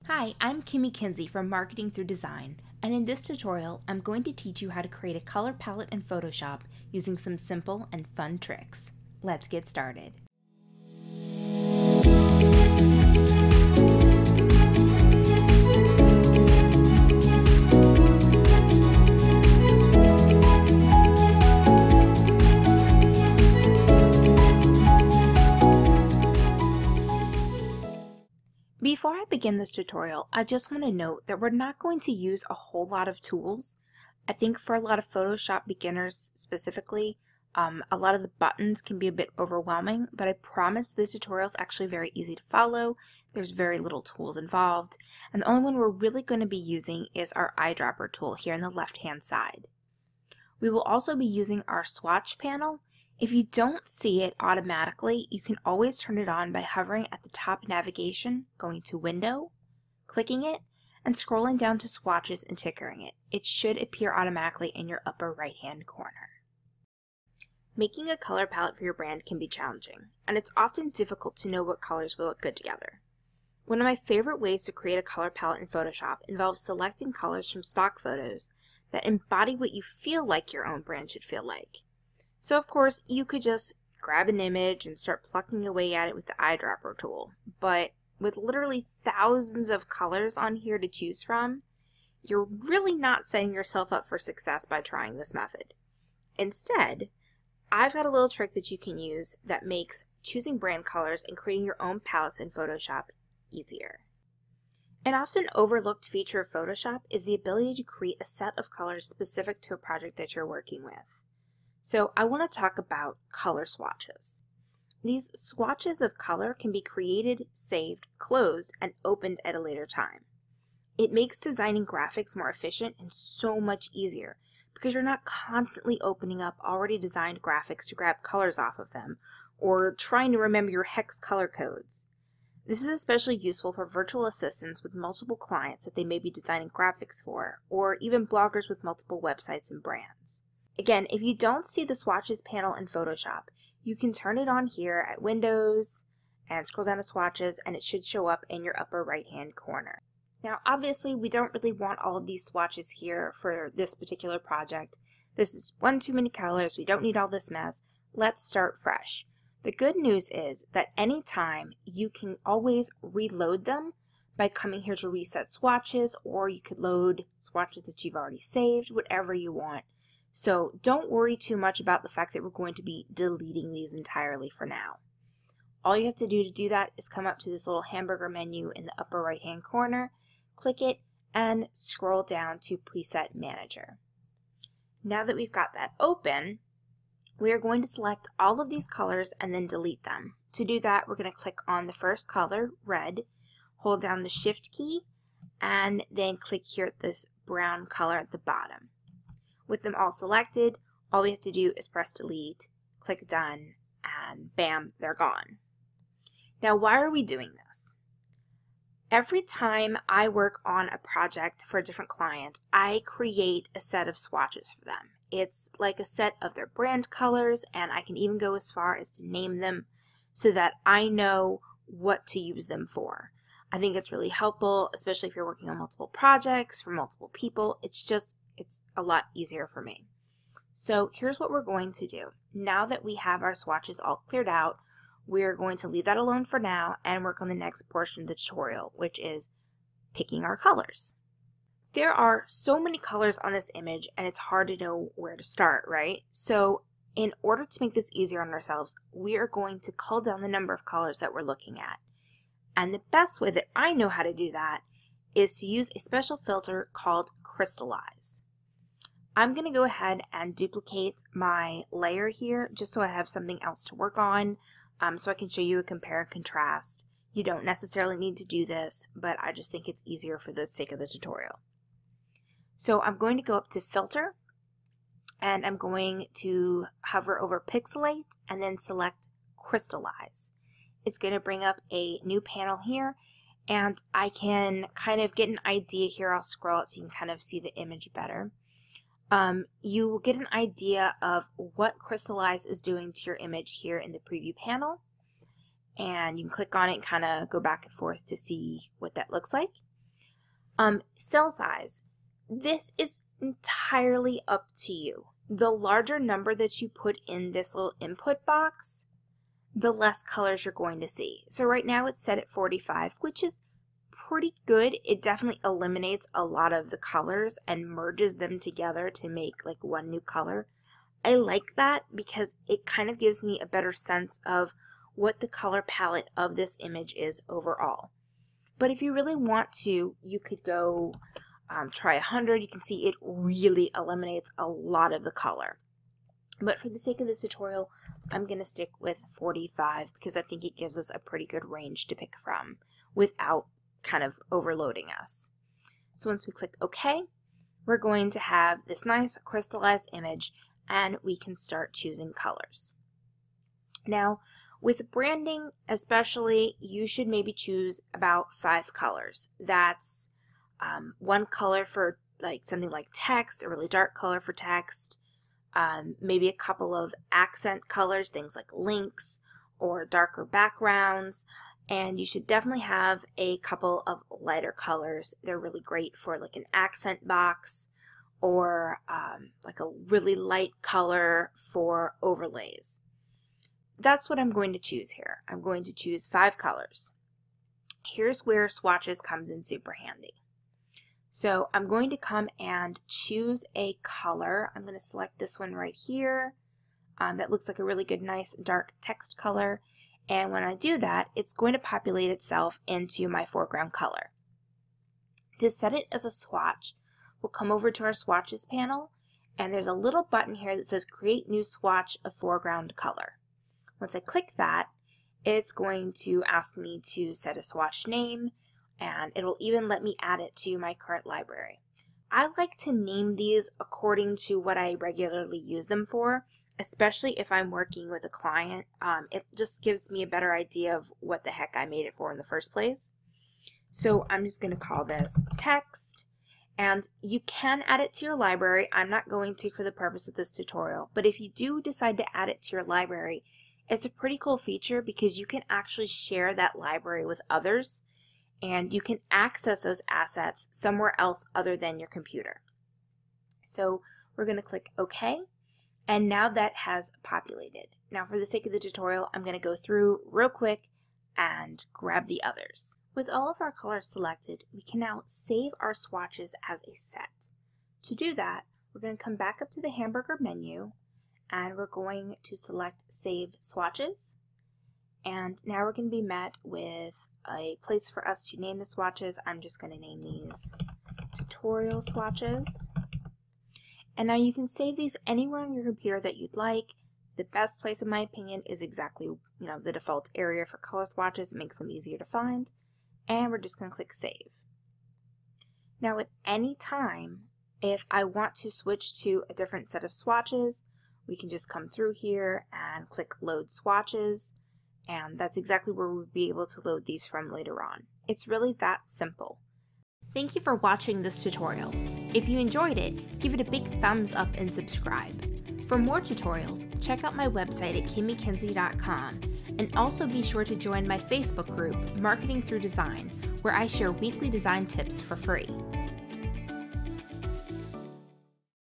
Hi, I'm Kimmy Kinsey from Marketing Through Design, and in this tutorial, I'm going to teach you how to create a color palette in Photoshop using some simple and fun tricks. Let's get started. Before I begin this tutorial, I just want to note that we're not going to use a whole lot of tools. I think for a lot of Photoshop beginners specifically, a lot of the buttons can be a bit overwhelming, but I promise this tutorial is actually very easy to follow. There's very little tools involved, and the only one we're really going to be using is our eyedropper tool here on the left-hand side. We will also be using our swatch panel. If you don't see it automatically, you can always turn it on by hovering at the top navigation, going to Window, clicking it, and scrolling down to Swatches and tickering it. It should appear automatically in your upper right-hand corner. Making a color palette for your brand can be challenging, and it's often difficult to know what colors will look good together. One of my favorite ways to create a color palette in Photoshop involves selecting colors from stock photos that embody what you feel like your own brand should feel like. So of course, you could just grab an image and start plucking away at it with the eyedropper tool, but with literally thousands of colors on here to choose from, you're really not setting yourself up for success by trying this method. Instead, I've got a little trick that you can use that makes choosing brand colors and creating your own palettes in Photoshop easier. An often overlooked feature of Photoshop is the ability to create a set of colors specific to a project that you're working with. So I want to talk about color swatches. These swatches of color can be created, saved, closed, and opened at a later time. It makes designing graphics more efficient and so much easier because you're not constantly opening up already designed graphics to grab colors off of them or trying to remember your hex color codes. This is especially useful for virtual assistants with multiple clients that they may be designing graphics for, or even bloggers with multiple websites and brands. Again, if you don't see the swatches panel in Photoshop, you can turn it on here at Windows and scroll down to swatches, and it should show up in your upper right hand corner. Now obviously we don't really want all of these swatches here for this particular project. This is one too many colors, we don't need all this mess. Let's start fresh. The good news is that anytime you can always reload them by coming here to reset swatches, or you could load swatches that you've already saved, whatever you want. So don't worry too much about the fact that we're going to be deleting these entirely for now. All you have to do that is come up to this little hamburger menu in the upper right hand corner, click it, and scroll down to Preset Manager. Now that we've got that open, we are going to select all of these colors and then delete them. To do that, we're going to click on the first color, red, hold down the Shift key, and then click here at this brown color at the bottom. With them all selected, all we have to do is press delete, click done, and bam, they're gone. Now why are we doing this? Every time I work on a project for a different client, I create a set of swatches for them. It's like a set of their brand colors, and I can even go as far as to name them so that I know what to use them for. I think it's really helpful, especially if you're working on multiple projects for multiple people. It's a lot easier for me. So here's what we're going to do. Now that we have our swatches all cleared out, we're going to leave that alone for now and work on the next portion of the tutorial, which is picking our colors. There are so many colors on this image and it's hard to know where to start, right? So in order to make this easier on ourselves, we are going to cull down the number of colors that we're looking at. And the best way that I know how to do that is to use a special filter called Crystallize. I'm going to go ahead and duplicate my layer here just so I have something else to work on, so I can show you a compare and contrast. You don't necessarily need to do this, but I just think it's easier for the sake of the tutorial. So I'm going to go up to Filter, and I'm going to hover over Pixelate and then select Crystallize. It's going to bring up a new panel here, and I can kind of get an idea here. I'll scroll it so you can kind of see the image better. You will get an idea of what Crystallize is doing to your image here in the preview panel. And you can click on it and kind of go back and forth to see what that looks like. Cell size. This is entirely up to you. The larger number that you put in this little input box, the less colors you're going to see. So right now it's set at 45, which is pretty good. It definitely eliminates a lot of the colors and merges them together to make like one new color. I like that because it kind of gives me a better sense of what the color palette of this image is overall. But if you really want to, you could go try 100. You can see it really eliminates a lot of the color. But for the sake of this tutorial, I'm going to stick with 45 because I think it gives us a pretty good range to pick from without kind of overloading us. So once we click OK, we're going to have this nice crystallized image and we can start choosing colors. Now, with branding especially, you should maybe choose about 5 colors. That's one color for like something like text, a really dark color for text, maybe a couple of accent colors, things like links or darker backgrounds, and you should definitely have a couple of lighter colors. They're really great for like an accent box or like a really light color for overlays. That's what I'm going to choose here. I'm going to choose 5 colors. Here's where swatches comes in super handy. So I'm going to come and choose a color. I'm going to select this one right here. That looks like a really good, nice dark text color. And when I do that, it's going to populate itself into my foreground color. To set it as a swatch, we'll come over to our swatches panel, and there's a little button here that says create new swatch of foreground color. Once I click that, it's going to ask me to set a swatch name, and it'll even let me add it to my current library. I like to name these according to what I regularly use them for, especially if I'm working with a client. It just gives me a better idea of what the heck I made it for in the first place. So I'm just going to call this text, and you can add it to your library. I'm not going to for the purpose of this tutorial, but if you do decide to add it to your library, it's a pretty cool feature because you can actually share that library with others, and you can access those assets somewhere else other than your computer. So we're going to click OK, and now that has populated. Now for the sake of the tutorial, I'm going to go through real quick and grab the others. With all of our colors selected, we can now save our swatches as a set. To do that, we're going to come back up to the hamburger menu, and we're going to select Save Swatches. And now we're going to be met with a place for us to name the swatches. I'm just going to name these tutorial swatches. And now you can save these anywhere on your computer that you'd like. The best place, in my opinion, is exactly the default area for color swatches. It makes them easier to find. And we're just going to click Save. Now at any time, if I want to switch to a different set of swatches, we can just come through here and click Load Swatches, and that's exactly where we'll be able to load these from later on. It's really that simple. Thank you for watching this tutorial. If you enjoyed it, give it a big thumbs up and subscribe. For more tutorials, check out my website at kimmykinsey.com, and also be sure to join my Facebook group, Marketing Through Design, where I share weekly design tips for free.